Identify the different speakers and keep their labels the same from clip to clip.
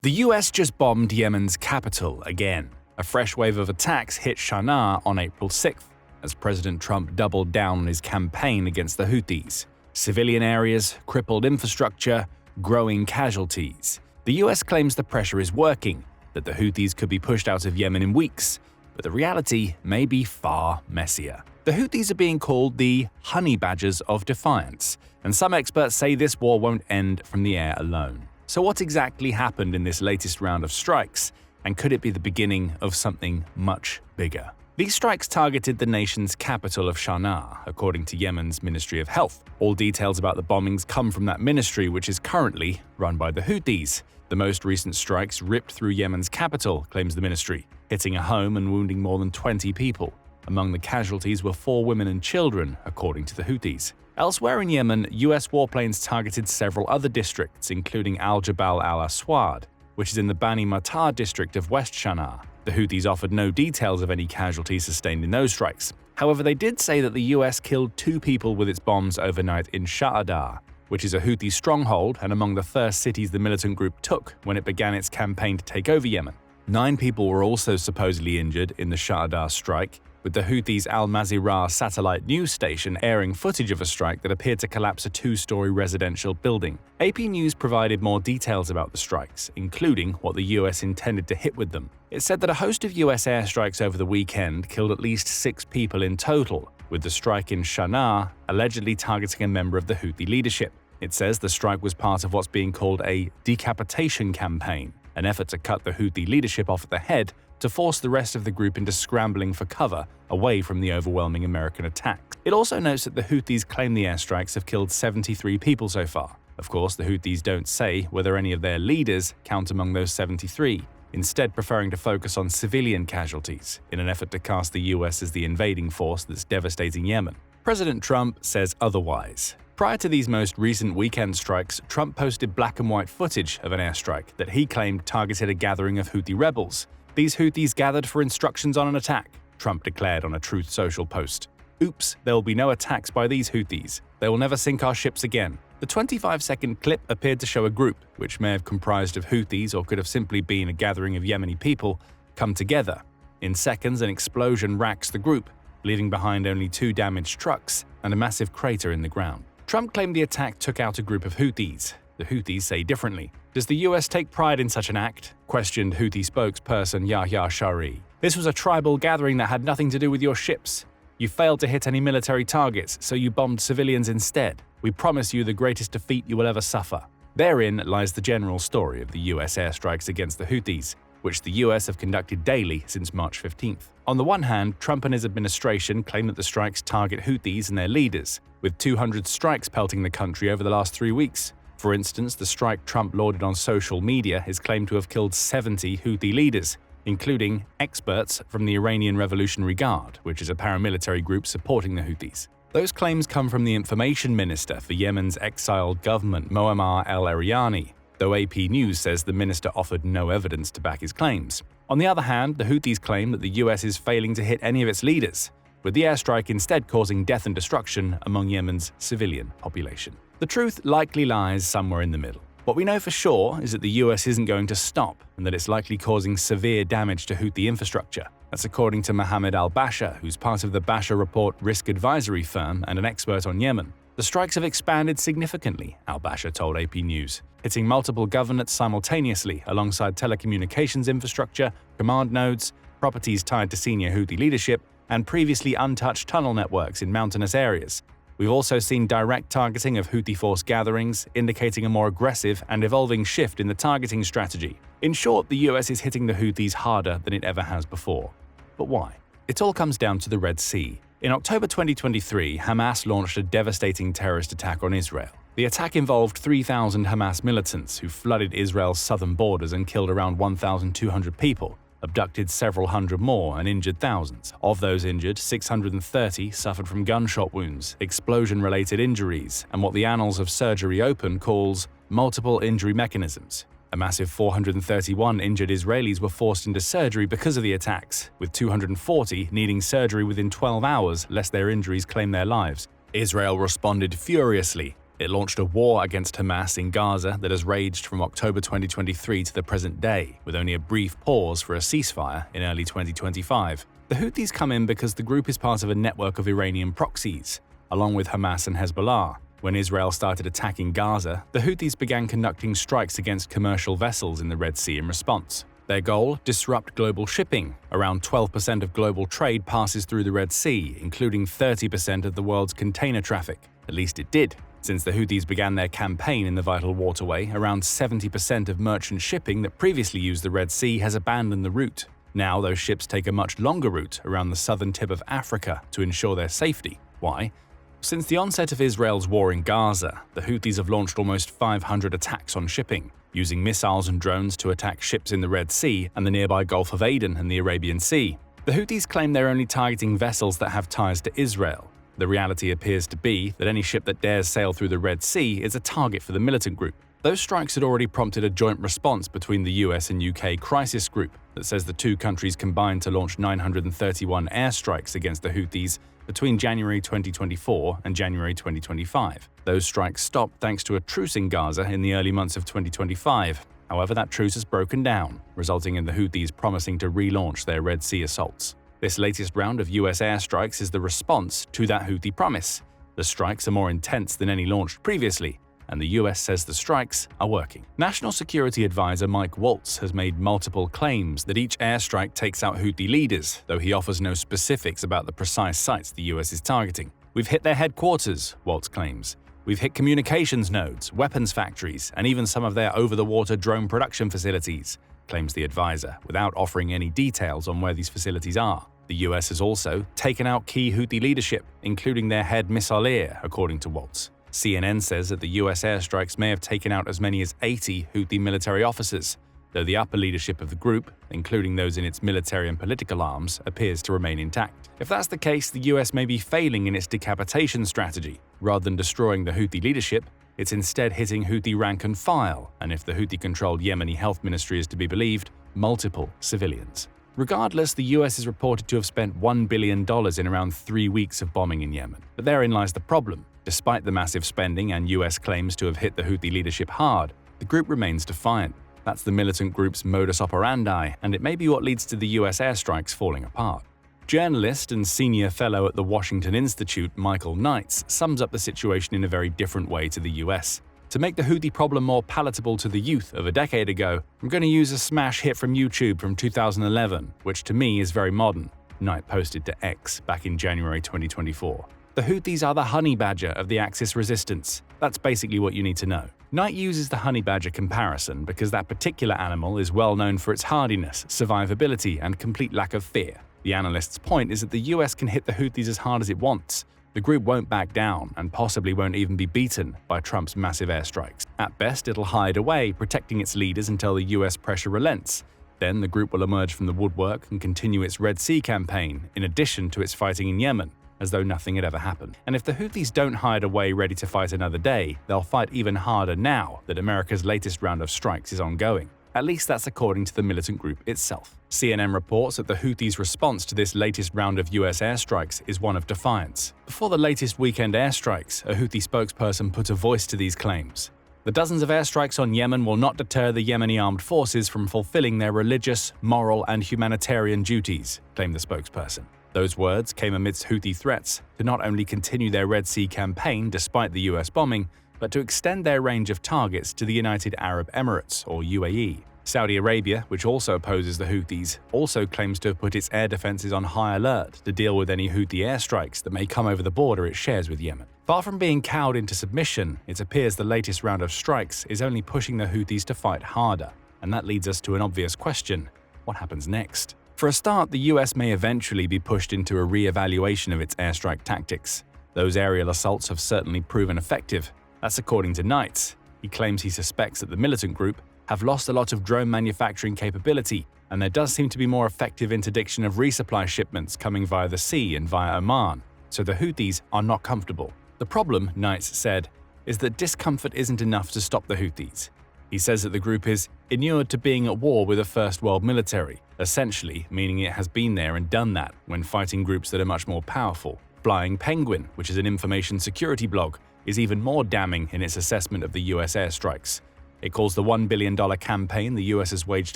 Speaker 1: The US just bombed Yemen's capital again. A fresh wave of attacks hit Sana'a on April 6th, as President Trump doubled down on his campaign against the Houthis. Civilian areas, crippled infrastructure, growing casualties. The US claims the pressure is working, that the Houthis could be pushed out of Yemen in weeks, but the reality may be far messier. The Houthis are being called the honey badgers of defiance, and some experts say this war won't end from the air alone. So what exactly happened in this latest round of strikes, and could it be the beginning of something much bigger? These strikes targeted the nation's capital of Sana'a, according to Yemen's Ministry of Health. All details about the bombings come from that ministry, which is currently run by the Houthis. The most recent strikes ripped through Yemen's capital, claims the ministry, hitting a home and wounding more than 20 people. Among the casualties were 4 women and children, according to the Houthis. Elsewhere in Yemen, US warplanes targeted several other districts, including Al-Jabal al-Aswad, which is in the Bani Matar district of West Sana'a. The Houthis offered no details of any casualties sustained in those strikes. However, they did say that the US killed 2 people with its bombs overnight in Sha'adar, which is a Houthi stronghold and among the first cities the militant group took when it began its campaign to take over Yemen. 9 people were also supposedly injured in the Sha'adar strike, with the Houthis' Al-Mazirah satellite news station airing footage of a strike that appeared to collapse a 2-story residential building. AP News provided more details about the strikes, including what the US intended to hit with them. It said that a host of US airstrikes over the weekend killed at least 6 people in total, with the strike in Sana'a allegedly targeting a member of the Houthi leadership. It says the strike was part of what's being called a decapitation campaign, an effort to cut the Houthi leadership off at the head to force the rest of the group into scrambling for cover away from the overwhelming American attack. It also notes that the Houthis claim the airstrikes have killed 73 people so far. Of course, the Houthis don't say whether any of their leaders count among those 73, instead preferring to focus on civilian casualties in an effort to cast the US as the invading force that's devastating Yemen. President Trump says otherwise. Prior to these most recent weekend strikes, Trump posted black and white footage of an airstrike that he claimed targeted a gathering of Houthi rebels. These Houthis gathered for instructions on an attack, Trump declared on a Truth Social post. Oops, there will be no attacks by these Houthis. They will never sink our ships again. The 25-second clip appeared to show a group, which may have comprised of Houthis or could have simply been a gathering of Yemeni people, come together. In seconds, an explosion racks the group, leaving behind only 2 damaged trucks and a massive crater in the ground. Trump claimed the attack took out a group of Houthis. The Houthis say differently. Does the US take pride in such an act? Questioned Houthi spokesperson Yahya Shari. This was a tribal gathering that had nothing to do with your ships. You failed to hit any military targets, so you bombed civilians instead. We promise you the greatest defeat you will ever suffer. Therein lies the general story of the US airstrikes against the Houthis, which the US have conducted daily since March 15th. On the one hand, Trump and his administration claim that the strikes target Houthis and their leaders, with 200 strikes pelting the country over the last 3 weeks. For instance, the strike Trump lauded on social media is claimed to have killed 70 Houthi leaders, including experts from the Iranian Revolutionary Guard, which is a paramilitary group supporting the Houthis. Those claims come from the information minister for Yemen's exiled government, Moammar el-Eriani, though AP News says the minister offered no evidence to back his claims. On the other hand, the Houthis claim that the US is failing to hit any of its leaders, with the airstrike instead causing death and destruction among Yemen's civilian population. The truth likely lies somewhere in the middle. What we know for sure is that the US isn't going to stop and that it's likely causing severe damage to Houthi infrastructure. That's according to Mohammed al-Basha, who's part of the Basha Report risk advisory firm and an expert on Yemen. The strikes have expanded significantly, al-Basha told AP News, hitting multiple governorates simultaneously alongside telecommunications infrastructure, command nodes, properties tied to senior Houthi leadership, and previously untouched tunnel networks in mountainous areas. We've also seen direct targeting of Houthi force gatherings, indicating a more aggressive and evolving shift in the targeting strategy. In short, the US is hitting the Houthis harder than it ever has before. But why? It all comes down to the Red Sea. In October 2023, Hamas launched a devastating terrorist attack on Israel. The attack involved 3,000 Hamas militants who flooded Israel's southern borders and killed around 1,200 people, abducted several hundred more and injured thousands. Of those injured, 630 suffered from gunshot wounds, explosion-related injuries, and what the Annals of Surgery Open calls multiple injury mechanisms. A massive 431 injured Israelis were forced into surgery because of the attacks, with 240 needing surgery within 12 hours lest their injuries claim their lives. Israel responded furiously, It launched a war against Hamas in Gaza that has raged from October 2023 to the present day, with only a brief pause for a ceasefire in early 2025. The Houthis come in because the group is part of a network of Iranian proxies, along with Hamas and Hezbollah. When Israel started attacking Gaza, the Houthis began conducting strikes against commercial vessels in the Red Sea in response. Their goal? Disrupt global shipping. Around 12% of global trade passes through the Red Sea, including 30% of the world's container traffic. At least it did. Since the Houthis began their campaign in the vital waterway, around 70% of merchant shipping that previously used the Red Sea has abandoned the route. Now those ships take a much longer route around the southern tip of Africa to ensure their safety. Why? Since the onset of Israel's war in Gaza, the Houthis have launched almost 500 attacks on shipping, using missiles and drones to attack ships in the Red Sea and the nearby Gulf of Aden and the Arabian Sea. The Houthis claim they're only targeting vessels that have ties to Israel. The reality appears to be that any ship that dares sail through the Red Sea is a target for the militant group. Those strikes had already prompted a joint response between the US and UK crisis group that says the two countries combined to launch 931 airstrikes against the Houthis between January 2024 and January 2025. Those strikes stopped thanks to a truce in Gaza in the early months of 2025. However, that truce has broken down, resulting in the Houthis promising to relaunch their Red Sea assaults. This latest round of US airstrikes is the response to that Houthi promise. The strikes are more intense than any launched previously, and the US says the strikes are working. National Security Advisor Mike Waltz has made multiple claims that each airstrike takes out Houthi leaders, though he offers no specifics about the precise sites the US is targeting. "We've hit their headquarters," Waltz claims. "We've hit communications nodes, weapons factories, and even some of their over-the-water drone production facilities," claims the advisor, without offering any details on where these facilities are. The US has also taken out key Houthi leadership, including their head missileer, according to Waltz. CNN says that the US airstrikes may have taken out as many as 80 Houthi military officers, though the upper leadership of the group, including those in its military and political arms, appears to remain intact. If that's the case, the US may be failing in its decapitation strategy. Rather than destroying the Houthi leadership, it's instead hitting Houthi rank and file, and if the Houthi-controlled Yemeni health ministry is to be believed, multiple civilians. Regardless, the US is reported to have spent $1 billion in around 3 weeks of bombing in Yemen. But therein lies the problem. Despite the massive spending and US claims to have hit the Houthi leadership hard, the group remains defiant. That's the militant group's modus operandi, and it may be what leads to the US airstrikes falling apart. Journalist and senior fellow at the Washington Institute, Michael Knights, sums up the situation in a very different way to the US. To make the Houthi problem more palatable to the youth of a decade ago, I'm going to use a smash hit from YouTube from 2011, which to me is very modern, Knight posted to X back in January 2024. The Houthis are the honey badger of the Axis resistance. That's basically what you need to know. Knight uses the honey badger comparison because that particular animal is well known for its hardiness, survivability, and complete lack of fear. The analyst's point is that the US can hit the Houthis as hard as it wants. The group won't back down and possibly won't even be beaten by Trump's massive airstrikes. At best, it'll hide away, protecting its leaders until the US pressure relents. Then the group will emerge from the woodwork and continue its Red Sea campaign, in addition to its fighting in Yemen, as though nothing had ever happened. And if the Houthis don't hide away ready to fight another day, they'll fight even harder now that America's latest round of strikes is ongoing. At least that's according to the militant group itself. CNN reports that the Houthis' response to this latest round of US airstrikes is one of defiance. Before the latest weekend airstrikes, a Houthi spokesperson put a voice to these claims. "The dozens of airstrikes on Yemen will not deter the Yemeni armed forces from fulfilling their religious, moral, and humanitarian duties," claimed the spokesperson. Those words came amidst Houthi threats to not only continue their Red Sea campaign despite the US bombing, but to extend their range of targets to the United Arab Emirates, or UAE. Saudi Arabia, which also opposes the Houthis, also claims to have put its air defenses on high alert to deal with any Houthi airstrikes that may come over the border it shares with Yemen. Far from being cowed into submission, it appears the latest round of strikes is only pushing the Houthis to fight harder. And that leads us to an obvious question: what happens next? For a start, the US may eventually be pushed into a re-evaluation of its airstrike tactics. Those aerial assaults have certainly proven effective. That's according to Knights. He claims he suspects that the militant group have lost a lot of drone manufacturing capability, and there does seem to be more effective interdiction of resupply shipments coming via the sea and via Oman, so the Houthis are not comfortable. The problem, Knights said, is that discomfort isn't enough to stop the Houthis. He says that the group is inured to being at war with a first world military, essentially meaning it has been there and done that when fighting groups that are much more powerful. Flying Penguin, which is an information security blog, is even more damning in its assessment of the US airstrikes. It calls the $1 billion campaign the US has waged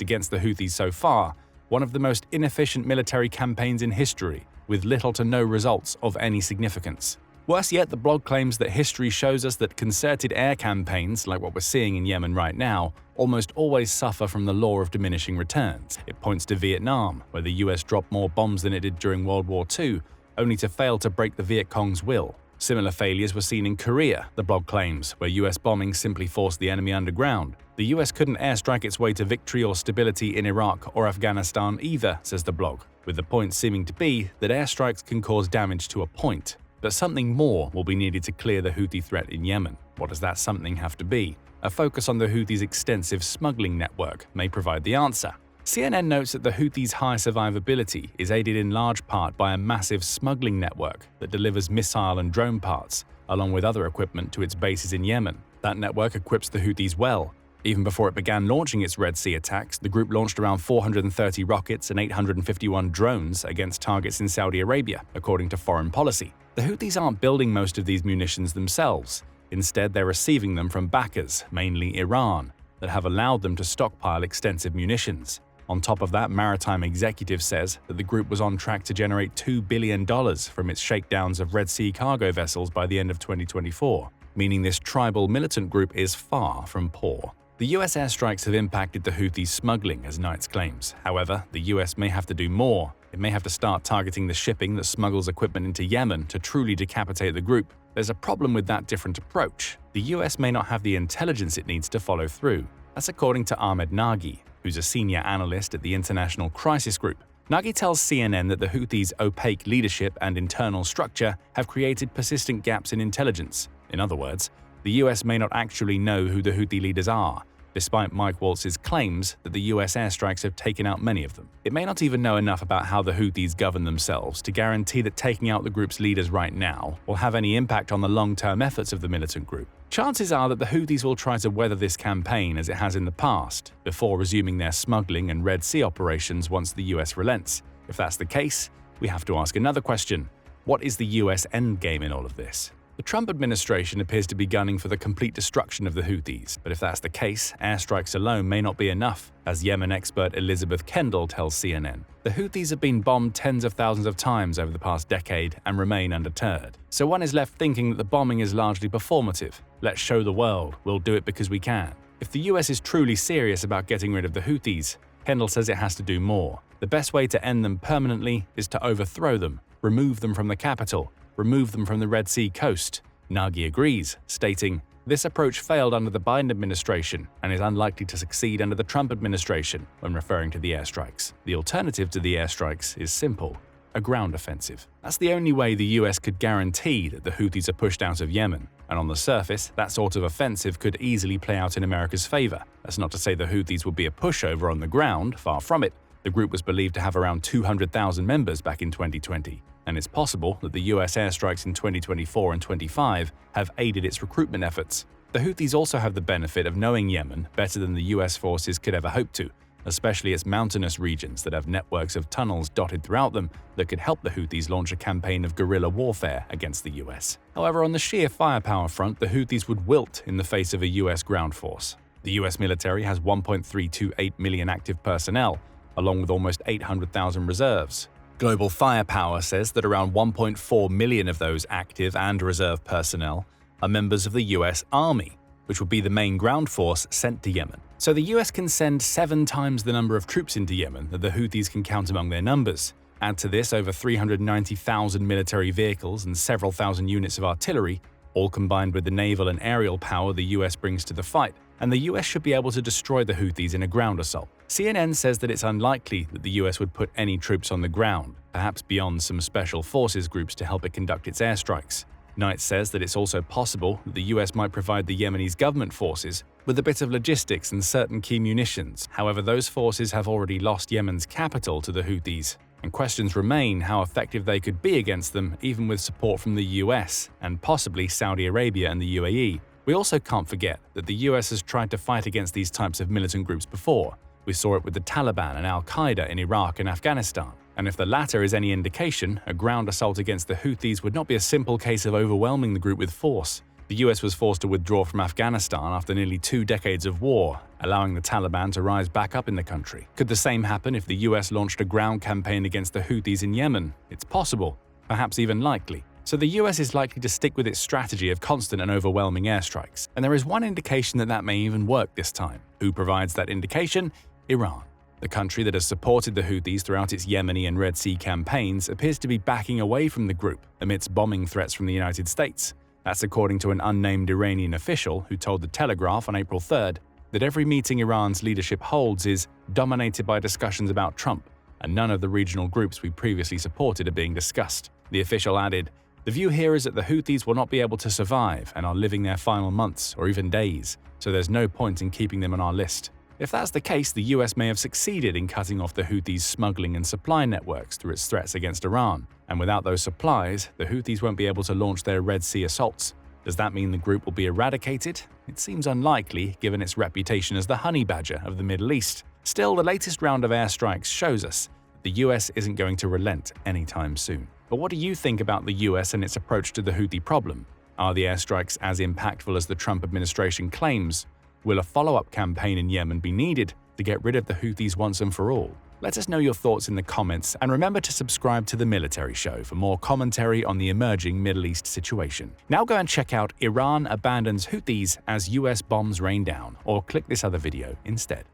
Speaker 1: against the Houthis so far one of the most inefficient military campaigns in history, with little to no results of any significance. Worse yet, the blog claims that history shows us that concerted air campaigns, like what we're seeing in Yemen right now, almost always suffer from the law of diminishing returns. It points to Vietnam, where the US dropped more bombs than it did during World War II, only to fail to break the Viet Cong's will. Similar failures were seen in Korea, the blog claims, where US bombing simply forced the enemy underground. The US couldn't airstrike its way to victory or stability in Iraq or Afghanistan either, says the blog, with the point seeming to be that airstrikes can cause damage to a point. But something more will be needed to clear the Houthi threat in Yemen. What does that something have to be? A focus on the Houthis' extensive smuggling network may provide the answer. CNN notes that the Houthis' high survivability is aided in large part by a massive smuggling network that delivers missile and drone parts, along with other equipment to its bases in Yemen. That network equips the Houthis well. Even before it began launching its Red Sea attacks, the group launched around 430 rockets and 851 drones against targets in Saudi Arabia, according to Foreign Policy. The Houthis aren't building most of these munitions themselves. Instead, they're receiving them from backers, mainly Iran, that have allowed them to stockpile extensive munitions. On top of that, Maritime Executive says that the group was on track to generate $2 billion from its shakedowns of Red Sea cargo vessels by the end of 2024, meaning this tribal militant group is far from poor. The US airstrikes have impacted the Houthis' smuggling, as Knights claims. However, the US may have to do more. It may have to start targeting the shipping that smuggles equipment into Yemen to truly decapitate the group. There's a problem with that different approach. The US may not have the intelligence it needs to follow through. That's according to Ahmed Nagy, who's a senior analyst at the International Crisis Group. Nagy tells CNN that the Houthis' opaque leadership and internal structure have created persistent gaps in intelligence. In other words, the US may not actually know who the Houthi leaders are, despite Mike Waltz's claims that the US airstrikes have taken out many of them. It may not even know enough about how the Houthis govern themselves to guarantee that taking out the group's leaders right now will have any impact on the long-term efforts of the militant group. Chances are that the Houthis will try to weather this campaign as it has in the past, before resuming their smuggling and Red Sea operations once the US relents. If that's the case, we have to ask another question. What is the US endgame in all of this? The Trump administration appears to be gunning for the complete destruction of the Houthis, but if that's the case, airstrikes alone may not be enough, as Yemen expert Elizabeth Kendall tells CNN. The Houthis have been bombed tens of thousands of times over the past decade and remain undeterred. So one is left thinking that the bombing is largely performative. Let's show the world, we'll do it because we can. If the US is truly serious about getting rid of the Houthis, Kendall says it has to do more. The best way to end them permanently is to overthrow them, remove them from the capital, remove them from the Red Sea coast. Nagy agrees, stating, "This approach failed under the Biden administration and is unlikely to succeed under the Trump administration," when referring to the airstrikes. The alternative to the airstrikes is simple: a ground offensive. That's the only way the US could guarantee that the Houthis are pushed out of Yemen. And on the surface, that sort of offensive could easily play out in America's favor. That's not to say the Houthis would be a pushover on the ground, far from it. The group was believed to have around 200,000 members back in 2020. And it's possible that the US airstrikes in 2024 and 25 have aided its recruitment efforts. The Houthis also have the benefit of knowing Yemen better than the US forces could ever hope to, especially its mountainous regions that have networks of tunnels dotted throughout them that could help the Houthis launch a campaign of guerrilla warfare against the US. However, on the sheer firepower front, the Houthis would wilt in the face of a US ground force. The US military has 1.328 million active personnel, along with almost 800,000 reserves. Global Firepower says that around 1.4 million of those active and reserve personnel are members of the US Army, which would be the main ground force sent to Yemen. So the US can send 7 times the number of troops into Yemen that the Houthis can count among their numbers. Add to this over 390,000 military vehicles and several thousand units of artillery, all combined with the naval and aerial power the US brings to the fight, and the US should be able to destroy the Houthis in a ground assault. CNN says that it's unlikely that the US would put any troops on the ground, perhaps beyond some special forces groups to help it conduct its airstrikes. Knight says that it's also possible that the US might provide the Yemeni government forces with a bit of logistics and certain key munitions. However, those forces have already lost Yemen's capital to the Houthis, and questions remain how effective they could be against them even with support from the US and possibly Saudi Arabia and the UAE. We also can't forget that the US has tried to fight against these types of militant groups before. We saw it with the Taliban and Al-Qaeda in Iraq and Afghanistan. And if the latter is any indication, a ground assault against the Houthis would not be a simple case of overwhelming the group with force. The US was forced to withdraw from Afghanistan after nearly 2 decades of war, allowing the Taliban to rise back up in the country. Could the same happen if the US launched a ground campaign against the Houthis in Yemen? It's possible, perhaps even likely. So the US is likely to stick with its strategy of constant and overwhelming airstrikes. And there is one indication that that may even work this time. Who provides that indication? Iran. The country that has supported the Houthis throughout its Yemeni and Red Sea campaigns appears to be backing away from the group amidst bombing threats from the United States. That's according to an unnamed Iranian official who told The Telegraph on April 3rd that every meeting Iran's leadership holds is dominated by discussions about Trump, and none of the regional groups we previously supported are being discussed. The official added, "The view here is that the Houthis will not be able to survive and are living their final months or even days, so there's no point in keeping them on our list." If that's the case, the US may have succeeded in cutting off the Houthis' smuggling and supply networks through its threats against Iran. And without those supplies, the Houthis won't be able to launch their Red Sea assaults. Does that mean the group will be eradicated? It seems unlikely, given its reputation as the honey badger of the Middle East. Still, the latest round of airstrikes shows us that the US isn't going to relent anytime soon. But what do you think about the US and its approach to the Houthi problem? Are the airstrikes as impactful as the Trump administration claims? Will a follow-up campaign in Yemen be needed to get rid of the Houthis once and for all? Let us know your thoughts in the comments, and remember to subscribe to The Military Show for more commentary on the emerging Middle East situation. Now go and check out Iran abandons Houthis as US bombs rain down, or click this other video instead.